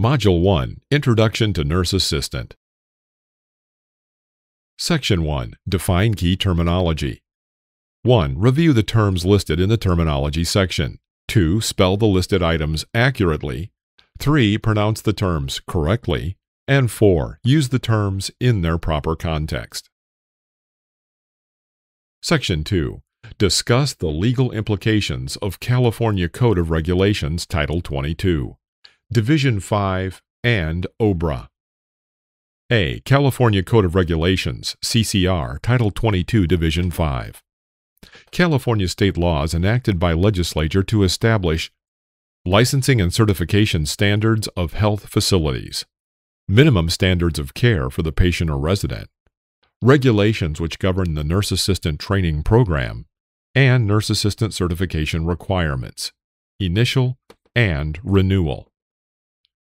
Module 1, Introduction to Nurse Assistant. Section 1, Define Key Terminology. 1. Review the terms listed in the terminology section. 2. Spell the listed items accurately. 3. Pronounce the terms correctly. And 4. Use the terms in their proper context. Section 2. Discuss the legal implications of California Code of Regulations Title 22, Division 5, and OBRA. A. California Code of Regulations, CCR, Title 22, Division 5. California state laws enacted by legislature to establish licensing and certification standards of health facilities, minimum standards of care for the patient or resident, regulations which govern the nurse assistant training program, and nurse assistant certification requirements, initial and renewal.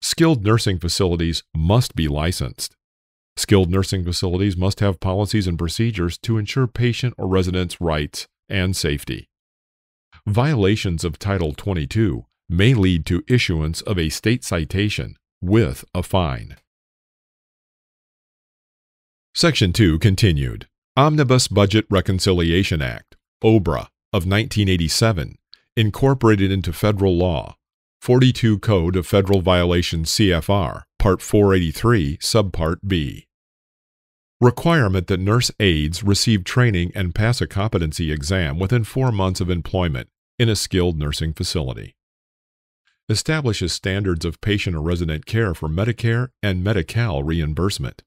Skilled nursing facilities must be licensed. Skilled nursing facilities must have policies and procedures to ensure patient or residents' rights and safety. Violations of Title 22 may lead to issuance of a state citation with a fine. Section 2 continued. Omnibus Budget Reconciliation Act, OBRA, of 1987, incorporated into federal law. 42 Code of Federal Violations CFR, Part 483, Subpart B. Requirement that nurse aides receive training and pass a competency exam within 4 months of employment in a skilled nursing facility. Establishes standards of patient or resident care for Medicare and Medi-Cal reimbursement.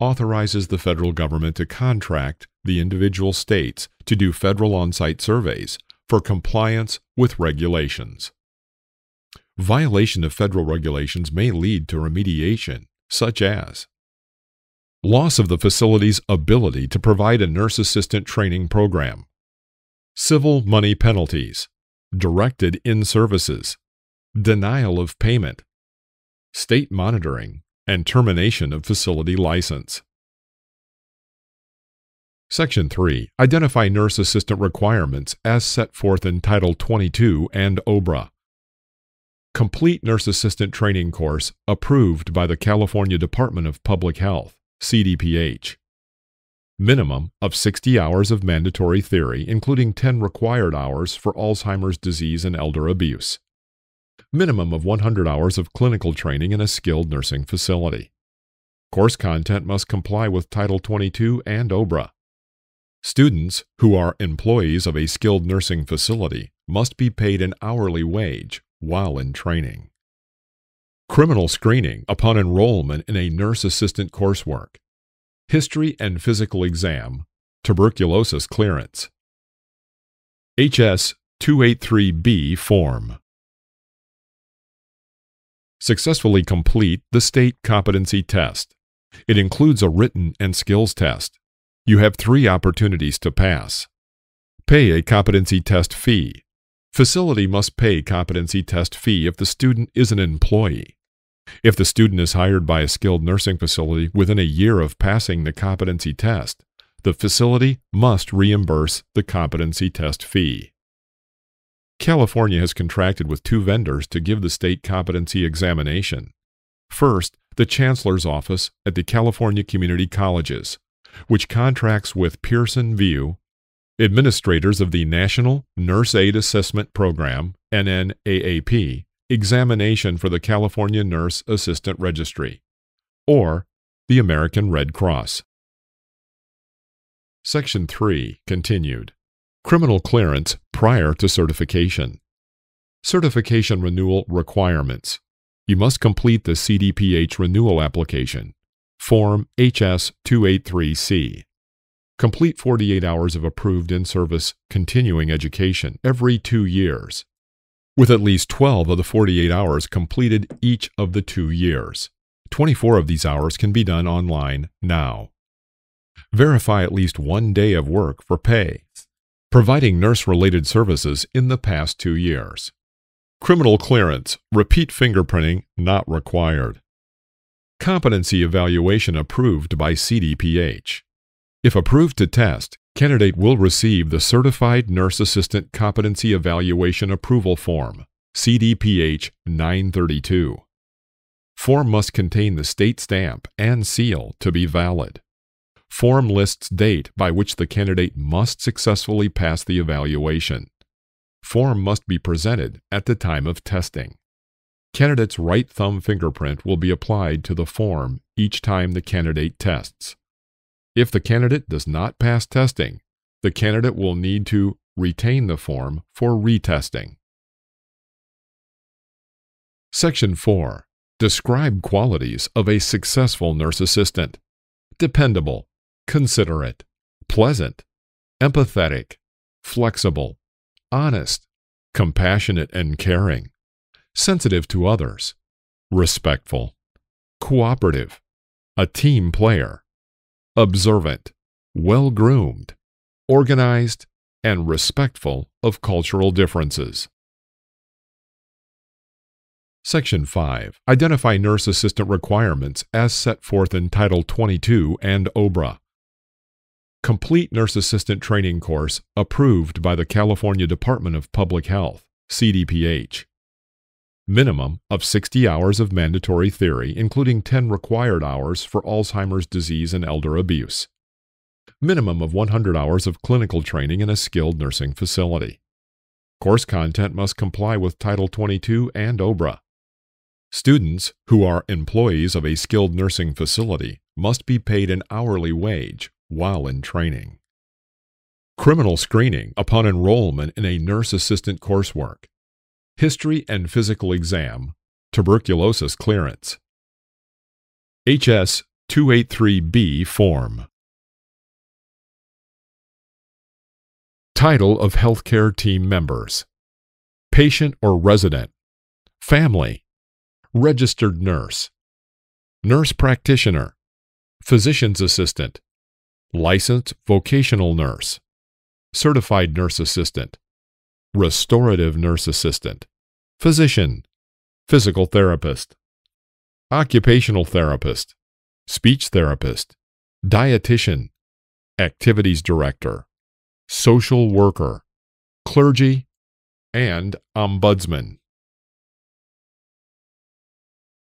Authorizes the federal government to contract the individual states to do federal on-site surveys for compliance with regulations. Violation of federal regulations may lead to remediation, such as loss of the facility's ability to provide a nurse assistant training program, civil money penalties, directed in-services, denial of payment, state monitoring, and termination of facility license. Section 3. Identify nurse assistant requirements as set forth in Title 22 and OBRA. Complete nurse assistant training course approved by the California Department of Public Health, CDPH. Minimum of 60 hours of mandatory theory, including 10 required hours for Alzheimer's disease and elder abuse. Minimum of 100 hours of clinical training in a skilled nursing facility. Course content must comply with Title 22 and OBRA. Students who are employees of a skilled nursing facility must be paid an hourly wage while in training. Criminal screening upon enrollment in a nurse assistant coursework. History and physical exam. Tuberculosis clearance. HS 283B form. Successfully complete the state competency test. It includes a written and skills test. You have 3 opportunities to pass. Pay a competency test fee. Facility must pay competency test fee if the student is an employee. If the student is hired by a skilled nursing facility within a year of passing the competency test, the facility must reimburse the competency test fee. California has contracted with 2 vendors to give the state competency examination. First, the Chancellor's Office at the California Community Colleges, which contracts with Pearson VUE, administrators of the National Nurse Aid Assessment Program, NNAAP, examination for the California Nurse Assistant Registry, or the American Red Cross. Section 3 continued. Criminal clearance prior to certification. Certification renewal requirements. You must complete the CDPH renewal application, Form HS 283C. Complete 48 hours of approved in-service continuing education every 2 years, with at least 12 of the 48 hours completed each of the 2 years. 24 of these hours can be done online now. Verify at least 1 day of work for pay, providing nurse-related services in the past 2 years. Criminal clearance, repeat fingerprinting not required. Competency evaluation approved by CDPH. If approved to test, candidate will receive the Certified Nurse Assistant Competency Evaluation Approval Form, CDPH 932. Form must contain the state stamp and seal to be valid. Form lists date by which the candidate must successfully pass the evaluation. Form must be presented at the time of testing. Candidate's right thumb fingerprint will be applied to the form each time the candidate tests. If the candidate does not pass testing, the candidate will need to retain the form for retesting. Section 4. Describe qualities of a successful nurse assistant. Dependable, considerate, pleasant, empathetic, flexible, honest, compassionate and caring, sensitive to others, respectful, cooperative, a team player, observant, well-groomed, organized, and respectful of cultural differences. Section 5. Identify nurse assistant requirements as set forth in Title 22 and OBRA. Complete nurse assistant training course approved by the California Department of Public Health, CDPH. Minimum of 60 hours of mandatory theory, including 10 required hours for Alzheimer's disease and elder abuse. Minimum of 100 hours of clinical training in a skilled nursing facility. Course content must comply with Title 22 and OBRA. Students who are employees of a skilled nursing facility must be paid an hourly wage while in training. Criminal screening upon enrollment in a nurse assistant coursework. History and physical exam, tuberculosis clearance. HS 283B form. Title of healthcare team members. Patient or resident. Family. Registered nurse. Nurse practitioner. Physician's assistant. Licensed vocational nurse. Certified nurse assistant. Restorative nurse assistant. Physician. Physical therapist. Occupational therapist. Speech therapist. Dietitian. Activities director. Social worker. Clergy. And ombudsman.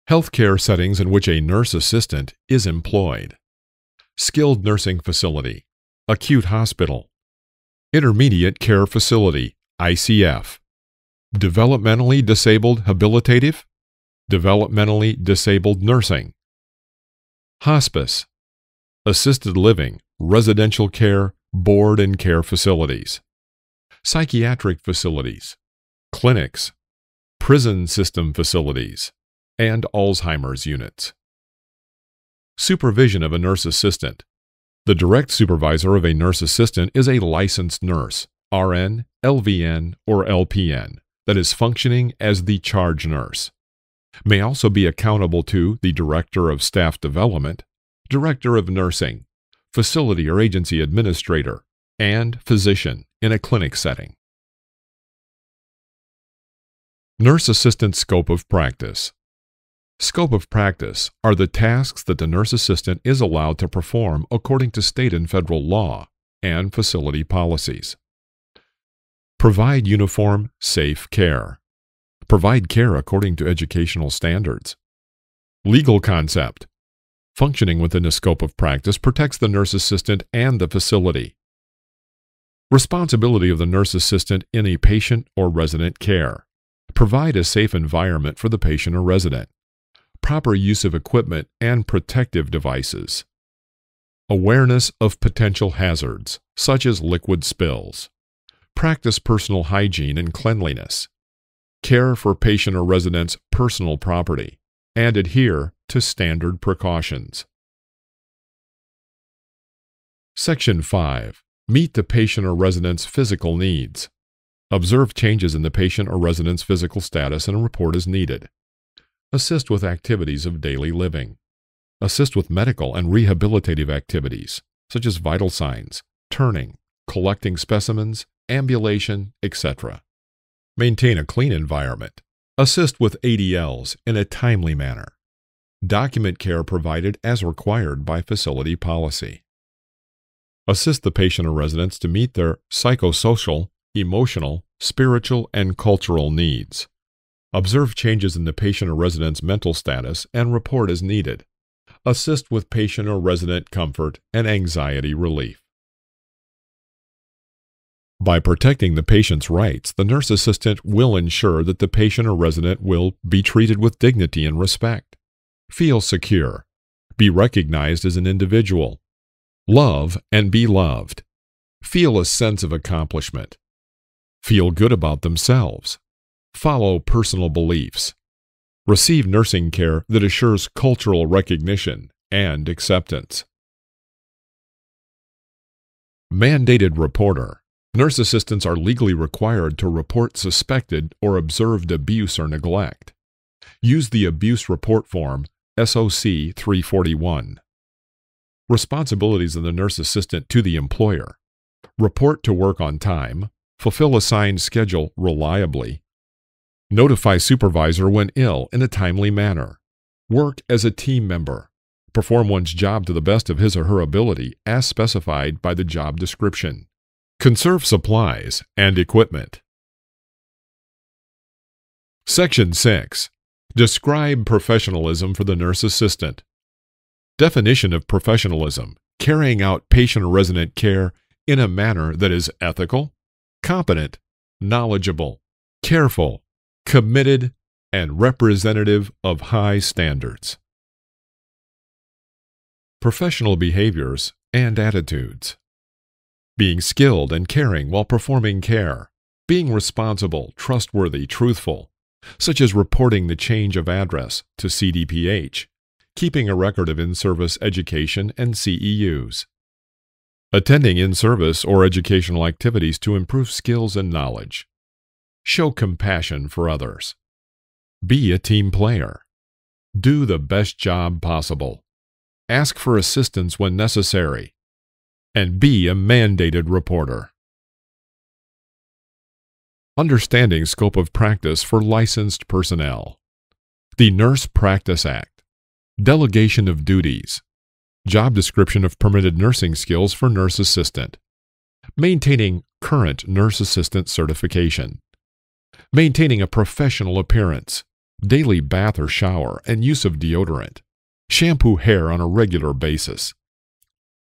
Healthcare settings in which a nurse assistant is employed. Skilled nursing facility. Acute hospital. Intermediate care facility, ICF. Developmentally disabled habilitative. Developmentally disabled nursing. Hospice. Assisted living, residential care, board and care facilities. Psychiatric facilities. Clinics. Prison system facilities. And Alzheimer's units. Supervision of a nurse assistant. The direct supervisor of a nurse assistant is a licensed nurse, RN, LVN, or LPN, that is functioning as the charge nurse. May also be accountable to the Director of Staff Development, Director of Nursing, Facility or Agency Administrator, and Physician in a clinic setting. Nurse assistant scope of practice. Scope of practice are the tasks that the nurse assistant is allowed to perform according to state and federal law and facility policies. Provide uniform, safe care. Provide care according to educational standards. Legal concept. Functioning within the scope of practice protects the nurse assistant and the facility. Responsibility of the nurse assistant in a patient or resident care. Provide a safe environment for the patient or resident. Proper use of equipment and protective devices. Awareness of potential hazards, such as liquid spills. Practice personal hygiene and cleanliness. Care for patient or resident's personal property, and adhere to standard precautions. Section 5. Meet the patient or resident's physical needs. Observe changes in the patient or resident's physical status and report as needed. Assist with activities of daily living. Assist with medical and rehabilitative activities, such as vital signs, turning, collecting specimens, ambulation, etc. Maintain a clean environment. Assist with ADLs in a timely manner. Document care provided as required by facility policy. Assist the patient or residents to meet their psychosocial, emotional, spiritual, and cultural needs. Observe changes in the patient or resident's mental status and report as needed. Assist with patient or resident comfort and anxiety relief. By protecting the patient's rights, the nurse assistant will ensure that the patient or resident will be treated with dignity and respect. Feel secure. Be recognized as an individual. Love and be loved. Feel a sense of accomplishment. Feel good about themselves. Follow personal beliefs. Receive nursing care that assures cultural recognition and acceptance. Mandated reporter. Nurse assistants are legally required to report suspected or observed abuse or neglect. Use the Abuse Report Form, SOC 341. Responsibilities of the nurse assistant to the employer. Report to work on time. Fulfill assigned schedule reliably. Notify supervisor when ill in a timely manner. Work as a team member. Perform one's job to the best of his or her ability as specified by the job description. Conserve supplies and equipment. Section 6. Describe professionalism for the nurse assistant. Definition of professionalism: carrying out patient or resident care in a manner that is ethical, competent, knowledgeable, careful, committed, and representative of high standards. Professional behaviors and attitudes: being skilled and caring while performing care, being responsible, trustworthy, truthful, such as reporting the change of address to CDPH, keeping a record of in-service education and CEUs, attending in-service or educational activities to improve skills and knowledge, show compassion for others, be a team player, do the best job possible, ask for assistance when necessary, and be a mandated reporter. Understanding scope of practice for licensed personnel. The Nurse Practice Act. Delegation of duties. Job description of permitted nursing skills for nurse assistant. Maintaining current nurse assistant certification. Maintaining a professional appearance. Daily bath or shower and use of deodorant. Shampoo hair on a regular basis.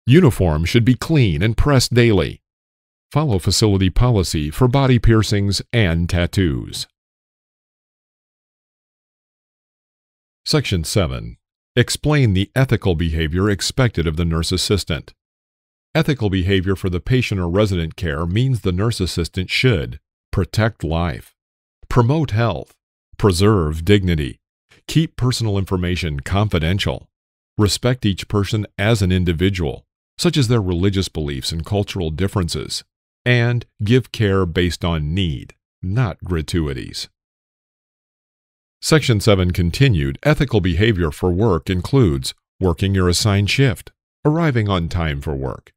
Uniform should be clean and pressed daily. Follow facility policy for body piercings and tattoos. Section 7. Explain the ethical behavior expected of the nurse assistant. Ethical behavior for the patient or resident care means the nurse assistant should protect life, promote health, preserve dignity, keep personal information confidential, respect each person as an individual, such as their religious beliefs and cultural differences, and give care based on need, not gratuities. Section 7 continued. Ethical behavior for work includes working your assigned shift, arriving on time for work,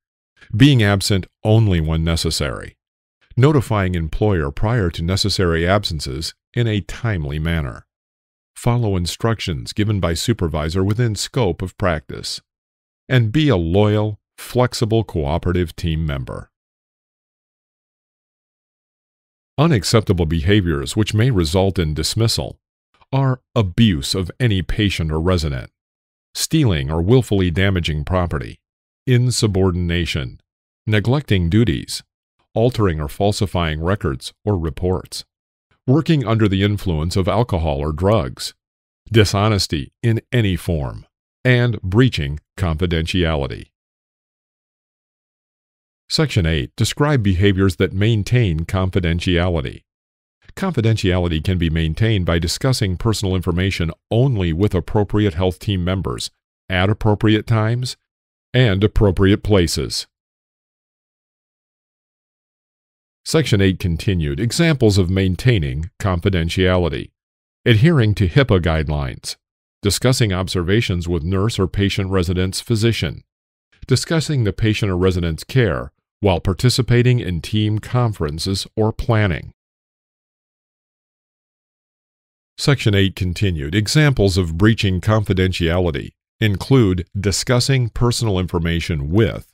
being absent only when necessary, notifying employer prior to necessary absences in a timely manner, follow instructions given by supervisor within scope of practice, and be a loyal, flexible, cooperative team member. Unacceptable behaviors which may result in dismissal are abuse of any patient or resident, stealing or willfully damaging property, insubordination, neglecting duties, altering or falsifying records or reports, working under the influence of alcohol or drugs, dishonesty in any form, and breaching confidentiality. Section 8. Describe behaviors that maintain confidentiality. Confidentiality can be maintained by discussing personal information only with appropriate health team members at appropriate times and appropriate places. Section 8 continued. Examples of maintaining confidentiality. Adhering to HIPAA guidelines. Discussing observations with nurse or patient resident's physician. Discussing the patient or resident's care while participating in team conferences or planning. Section 8 continued. Examples of breaching confidentiality include discussing personal information with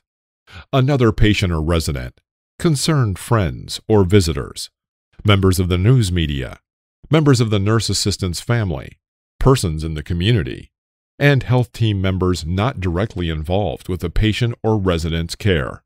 another patient or resident, concerned friends or visitors, members of the news media, members of the nurse assistant's family, persons in the community, and health team members not directly involved with the patient or resident's care.